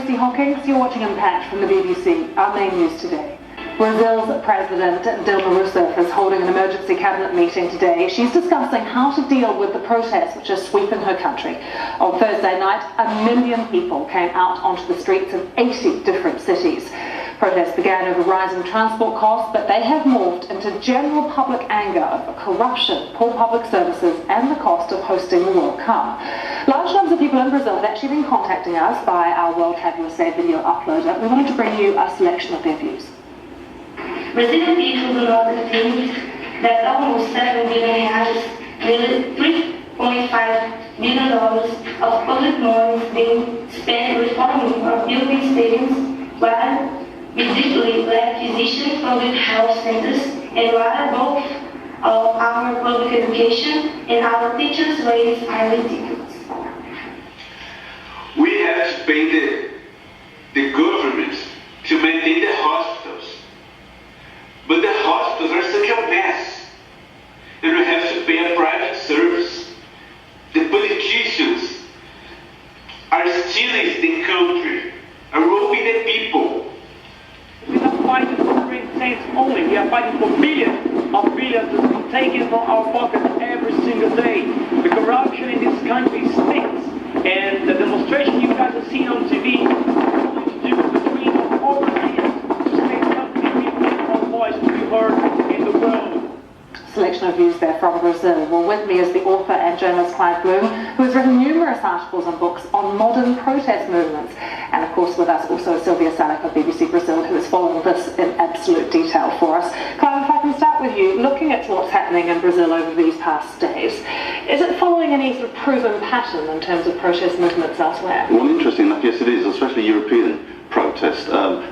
Lucy Hawkins. You're watching Impact from the BBC. Our main news today. Brazil's President Dilma Rousseff is holding an emergency cabinet meeting today. She's discussing how to deal with the protests which are sweeping her country. On Thursday night, 1 million people came out onto the streets of 80 different cities. Protests began over rising transport costs, but they have morphed into general public anger over corruption, poor public services and the cost of hosting the World Cup. Large numbers of people in Brazil have actually been contacting us via our World Have USA video uploader. We wanted to bring you a selection of their views. Brazilian people do not think that almost 7 billion reais, nearly $3.5 billion of public money is being spent reforming or building stadiums, while ridiculously lack physicians, public health centers, and while both of our public education and our teachers' wages are ridiculous. We have to pay the government to maintain the hospitals. But the hospitals are such a mess, and we have to pay a private service. The politicians are stealing the country, are robbing the people. We are not fighting for 3 cents only, we are fighting for billions of billions that are taken from our pockets every single day. The corruption in this country stinks, and the demonstration you guys have seen on TV has only to do with the dream of overseers to say something people need our voice to be heard in the world. Selection of views there from Brazil. Well, with me is the author and journalist Clive Bloom, who has written numerous articles and books on modern protest movements. And of course with us also Sylvia Salek of BBC Brazil, who is following this in absolute detail for us. Clive, if I can start with you, looking at what's happening in Brazil over these past days, is it following any sort of proven pattern in terms of protest movements elsewhere? Well, interesting enough, yes it is, especially European protest.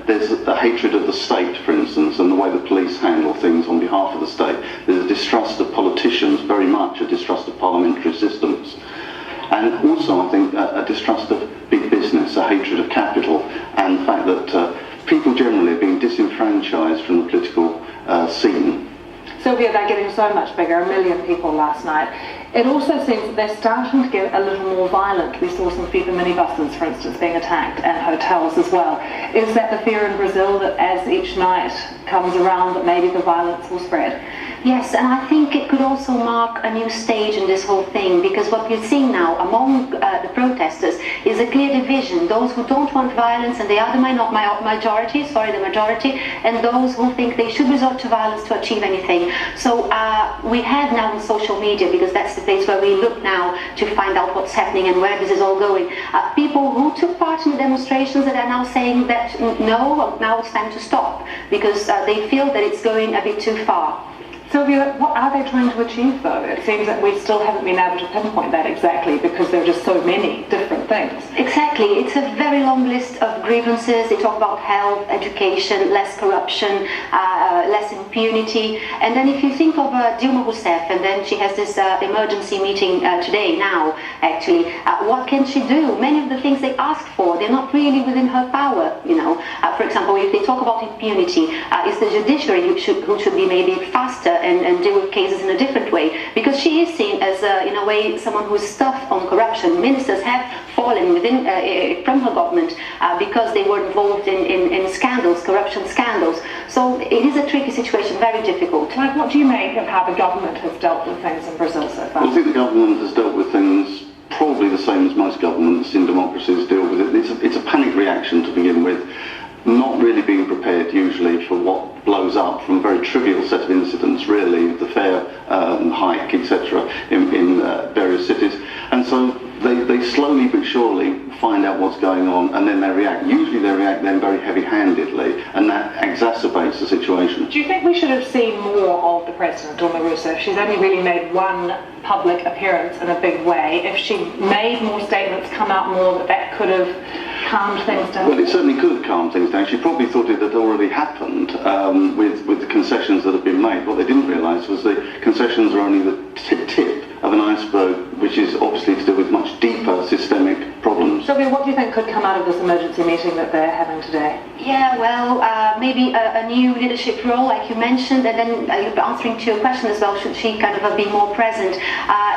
There's a hatred of the state, for instance, and the way the police handle things on behalf of the state. There's a distrust of politicians, very much a distrust of parliamentary systems. And also, I think, a distrust of big business, a hatred of capital, and the fact that people generally are being disenfranchised from the political scene. Sylvia, they're getting so much bigger, 1 million people last night. It also seems that they're starting to get a little more violent. We saw some FIFA minibuses, for instance, being attacked, and hotels as well. Is that the fear in Brazil that as each night comes around that maybe the violence will spread? Yes, and I think it could also mark a new stage in this whole thing, because what we're seeing now among the protesters is a clear division. Those who don't want violence, and they are the majority, and those who think they should resort to violence to achieve anything. So we have now in social media, because that's the place where we look now to find out what's happening and where this is all going, people who took part in the demonstrations that are now saying that no, now it's time to stop, because they feel that it's going a bit too far. Sylvia, what are they trying to achieve though? It seems that we still haven't been able to pinpoint that exactly because there are just so many different things. Exactly, it's a very long list of grievances. They talk about health, education, less corruption, less impunity. And then if you think of Dilma Rousseff, and then she has this emergency meeting today now, actually, what can she do? Many of the things they ask for, they're not really within her power, you know. For example, if they talk about impunity, it's the judiciary who should be maybe faster and deal with cases in a different way, because she is seen as, in a way, someone who is tough on corruption. Ministers have fallen within from her government because they were involved in scandals, corruption scandals. So it is a tricky situation, very difficult. Like, what do you make of how the government has dealt with things in Brazil so far? Well, I think the government has dealt with things probably the same as most governments in democracies deal with it. It's a panic reaction to begin with, not really being prepared usually for what blows up from a very trivial set of incidents, really, the fare hike, etc., in various cities. And so they slowly but surely find out what's going on, and then they react. Usually they react then very heavy-handedly, and that exacerbates the situation. Do you think we should have seen more of the President, Dilma Rousseff? She's only really made one public appearance in a big way. If she made more statements, come out more, that could have calmed things down? Well, it certainly could have calmed things down. She probably thought it had already happened with the concessions that have been made. What they didn't realise was the concessions are only the tip of an iceberg, which is obviously to do with much deeper systemic problems. Sylvia, what do you think could come out of this emergency meeting that they're having today? Yeah, well, maybe a new leadership role, like you mentioned, and then answering to your question as well, should she kind of be more present?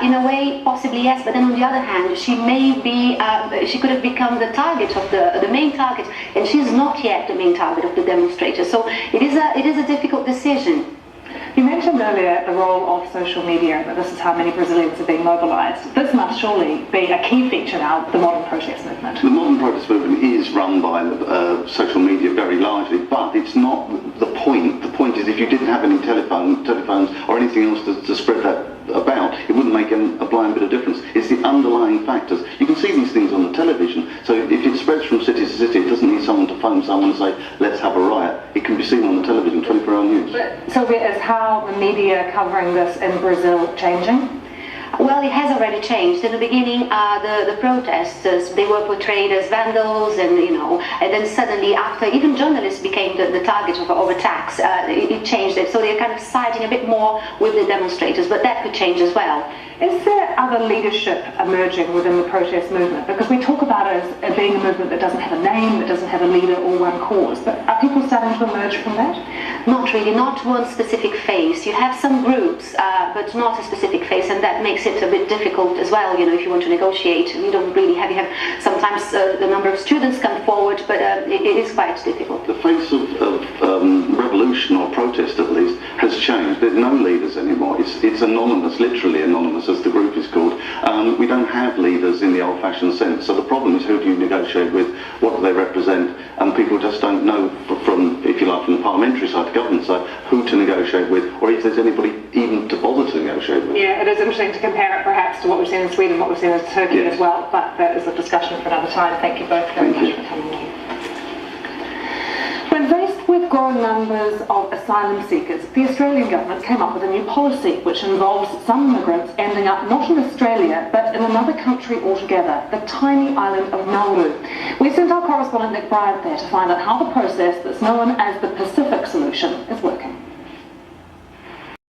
In a way, possibly possibly yes, but then on the other hand, she may be, she could have become the target of the main target, and she's not yet the main target of the demonstrators. So it is a difficult decision. You mentioned earlier the role of social media, that this is how many Brazilians are being mobilised. This must surely be a key feature now of the modern protest movement. The modern protest movement is run by social media very largely, but it's not the point. The point is if you didn't have any telephones or anything else to spread that about, it wouldn't make a blind bit of difference. It's the underlying factors. You can see these things on the television, so if it spreads from city to city, it doesn't need someone to phone someone and say, let's have a riot. It can be seen on the television, 24-hour news. But, Sylvia, is how the media covering this in Brazil changing? Well, it has already changed. In the beginning, the protesters, they were portrayed as vandals, and and then suddenly, after even journalists became the target of attacks, it changed it. So they're kind of siding a bit more with the demonstrators, but that could change as well. Is there other leadership emerging within the protest movement? Because we talk about it as being a movement that doesn't have a name, that doesn't have a leader or one cause, but are people starting to emerge from that? Not really, not one specific face. You have some groups, but not a specific face, and that makes it a bit difficult as well. If you want to negotiate, you don't really have. You have sometimes the number of students come forward, but it is quite difficult. The face of revolution or protest, at least, has changed. There's no leaders anymore. It's anonymous, literally anonymous, as the group is called. We don't have leaders in the old-fashioned sense. So the problem is, who do you negotiate with? What do they represent? And people just don't know from, if you like, from the parliamentary side, the government side, who to negotiate with, or if there's anybody even to bother to negotiate with. Yeah, it is interesting to compare it perhaps to what we've seen in Sweden, what we've seen in Turkey yes. as well, but that is a discussion for another time. Thank you both very much for coming in. When faced with growing numbers of asylum seekers, the Australian government came up with a new policy which involves some immigrants ending up not in Australia but in another country altogether, the tiny island of Nauru. We sent our correspondent Nick Bryant there to find out how the process that's known as the Pacific Solution is working.